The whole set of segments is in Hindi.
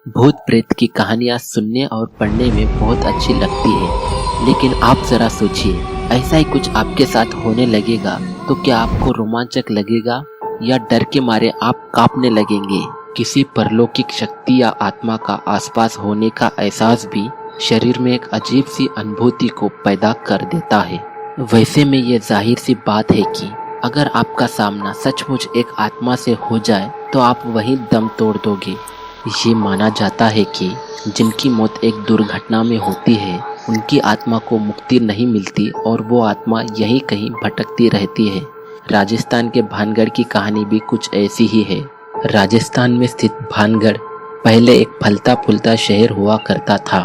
भूत प्रेत की कहानियाँ सुनने और पढ़ने में बहुत अच्छी लगती है, लेकिन आप जरा सोचिए, ऐसा ही कुछ आपके साथ होने लगेगा तो क्या आपको रोमांचक लगेगा या डर के मारे आप कांपने लगेंगे। किसी परलौकिक शक्ति या आत्मा का आसपास होने का एहसास भी शरीर में एक अजीब सी अनुभूति को पैदा कर देता है। वैसे में ये जाहिर सी बात है कि अगर आपका सामना सचमुच एक आत्मा से हो जाए तो आप वहीं दम तोड़ दोगे। ये माना जाता है कि जिनकी मौत एक दुर्घटना में होती है उनकी आत्मा को मुक्ति नहीं मिलती और वो आत्मा यहीं कहीं भटकती रहती है। राजस्थान के भानगढ़ की कहानी भी कुछ ऐसी ही है। राजस्थान में स्थित भानगढ़ पहले एक फलता फूलता शहर हुआ करता था,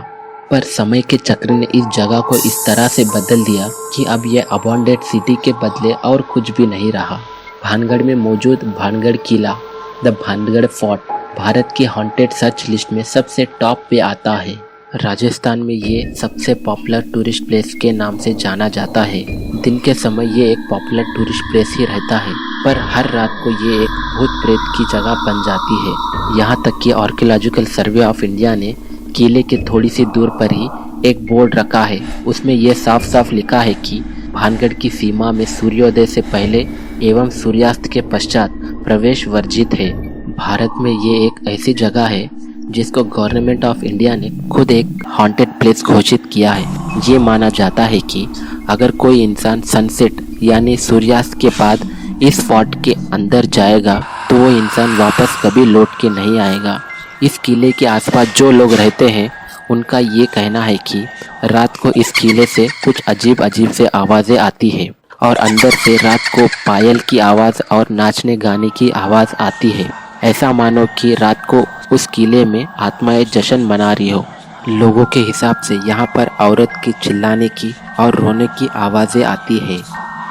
पर समय के चक्र ने इस जगह को इस तरह से बदल दिया कि अब यह अबॉन्डेड सिटी के बदले और कुछ भी नहीं रहा। भानगढ़ में मौजूद भानगढ़ किला, द भानगढ़ फोर्ट, भारत की हॉन्टेड सर्च लिस्ट में सबसे टॉप पे आता है। राजस्थान में ये सबसे पॉपुलर टूरिस्ट प्लेस के नाम से जाना जाता है। दिन के समय ये एक पॉपुलर टूरिस्ट प्लेस ही रहता है, पर हर रात को ये एक भूत प्रेत की जगह बन जाती है। यहाँ तक कि आर्कियोलॉजिकल सर्वे ऑफ इंडिया ने किले के थोड़ी सी दूर पर ही एक बोर्ड रखा है। उसमें यह साफ साफ लिखा है कि भानगढ़ की सीमा में सूर्योदय से पहले एवं सूर्यास्त के पश्चात प्रवेश वर्जित है। भारत में ये एक ऐसी जगह है जिसको गवर्नमेंट ऑफ इंडिया ने खुद एक हॉन्टेड प्लेस घोषित किया है। ये माना जाता है कि अगर कोई इंसान सनसेट यानी सूर्यास्त के बाद इस फोर्ट के अंदर जाएगा तो वो इंसान वापस कभी लौट के नहीं आएगा। इस किले के आसपास जो लोग रहते हैं उनका ये कहना है कि रात को इस किले से कुछ अजीब अजीब से आवाज़ें आती है और अंदर से रात को पायल की आवाज़ और नाचने गाने की आवाज़ आती है। ऐसा मानो कि रात को उस किले में आत्माएं जश्न मना रही हो। लोगों के हिसाब से यहाँ पर औरत की चिल्लाने की और रोने की आवाज़ें आती है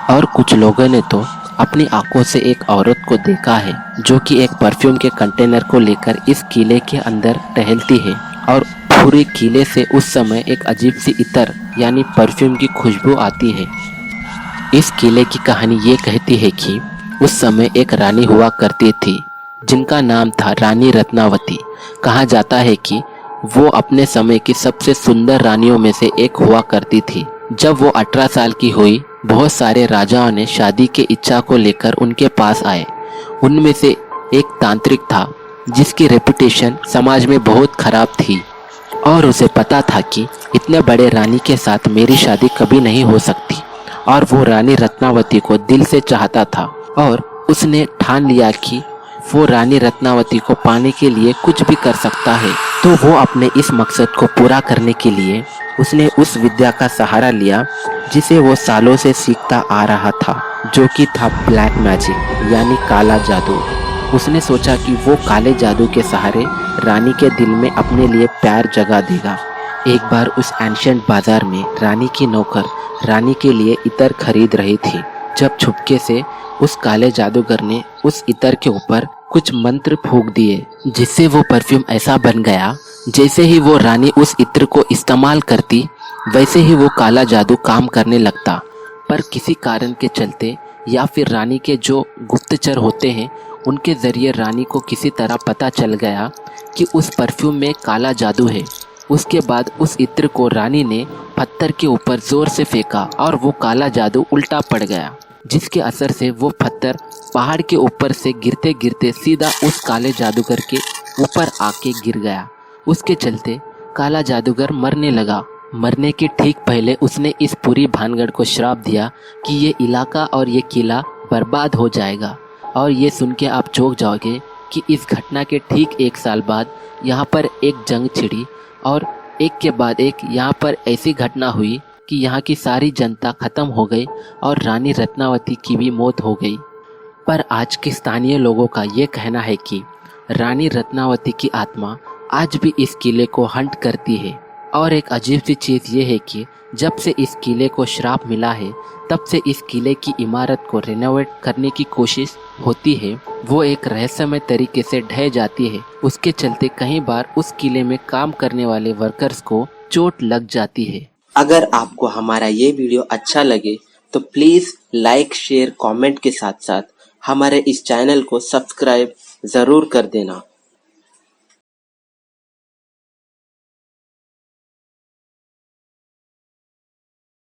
और कुछ लोगों ने तो अपनी आंखों से एक औरत को देखा है जो कि एक परफ्यूम के कंटेनर को लेकर इस किले के अंदर टहलती है और पूरे किले से उस समय एक अजीब सी इत्र यानी परफ्यूम की खुशबू आती है। इस किले की कहानी ये कहती है कि उस समय एक रानी हुआ करती थी जिनका नाम था रानी रत्नावती। कहा जाता है कि वो अपने समय की सबसे सुंदर रानियों में से एक हुआ करती थी। जब वो 18 साल की हुई, बहुत सारे राजाओं ने शादी के इच्छा को लेकर उनके पास आए। उनमें से एक तांत्रिक था जिसकी रेपुटेशन समाज में बहुत खराब थी और उसे पता था कि इतने बड़े रानी के साथ मेरी शादी कभी नहीं हो सकती और वो रानी रत्नावती को दिल से चाहता था और उसने ठान लिया कि वो रानी रत्नावती को पाने के लिए कुछ भी कर सकता है। तो वो अपने इस मकसद को पूरा करने के लिए उसने उस विद्या का सहारा लिया जिसे वो सालों से सीखता आ रहा था, जो कि था ब्लैक मैजिक यानी काला जादू। उसने सोचा कि वो काले जादू के सहारे रानी के दिल में अपने लिए प्यार जगा देगा। एक बार उस एंशिएंट बाजार में रानी की नौकर रानी के लिए इत्र खरीद रही थी जब छुपके से उस काले जादूगर ने उस इत्र के ऊपर कुछ मंत्र फूंक दिए जिससे वो परफ्यूम ऐसा बन गया जैसे ही वो रानी उस इत्र को इस्तेमाल करती वैसे ही वो काला जादू काम करने लगता। पर किसी कारण के चलते या फिर रानी के जो गुप्तचर होते हैं उनके जरिए रानी को किसी तरह पता चल गया कि उस परफ्यूम में काला जादू है। उसके बाद उस इत्र को रानी ने पत्थर के ऊपर जोर से फेंका और वो काला जादू उल्टा पड़ गया, जिसके असर से वो पत्थर पहाड़ के ऊपर से गिरते गिरते सीधा उस काले जादूगर के ऊपर आके गिर गया। उसके चलते काला जादूगर मरने लगा। मरने के ठीक पहले उसने इस पूरी भानगढ़ को श्राप दिया कि ये इलाका और ये किला बर्बाद हो जाएगा। और ये सुन के आप चौंक जाओगे कि इस घटना के ठीक 1 साल बाद यहाँ पर एक जंग छिड़ी और एक के बाद एक यहाँ पर ऐसी घटना हुई कि यहाँ की सारी जनता खत्म हो गई और रानी रत्नावती की भी मौत हो गई। पर आज के स्थानीय लोगों का ये कहना है कि रानी रत्नावती की आत्मा आज भी इस किले को हंट करती है। और एक अजीब सी चीज़ ये है कि जब से इस किले को श्राप मिला है तब से इस किले की इमारत को रिनोवेट करने की कोशिश होती है, वो एक रहस्यमय तरीके से ढह जाती है। उसके चलते कई बार उस किले में काम करने वाले वर्कर्स को चोट लग जाती है। अगर आपको हमारा ये वीडियो अच्छा लगे तो प्लीज़ लाइक, शेयर, कमेंट के साथ साथ हमारे इस चैनल को सब्सक्राइब ज़रूर कर देना।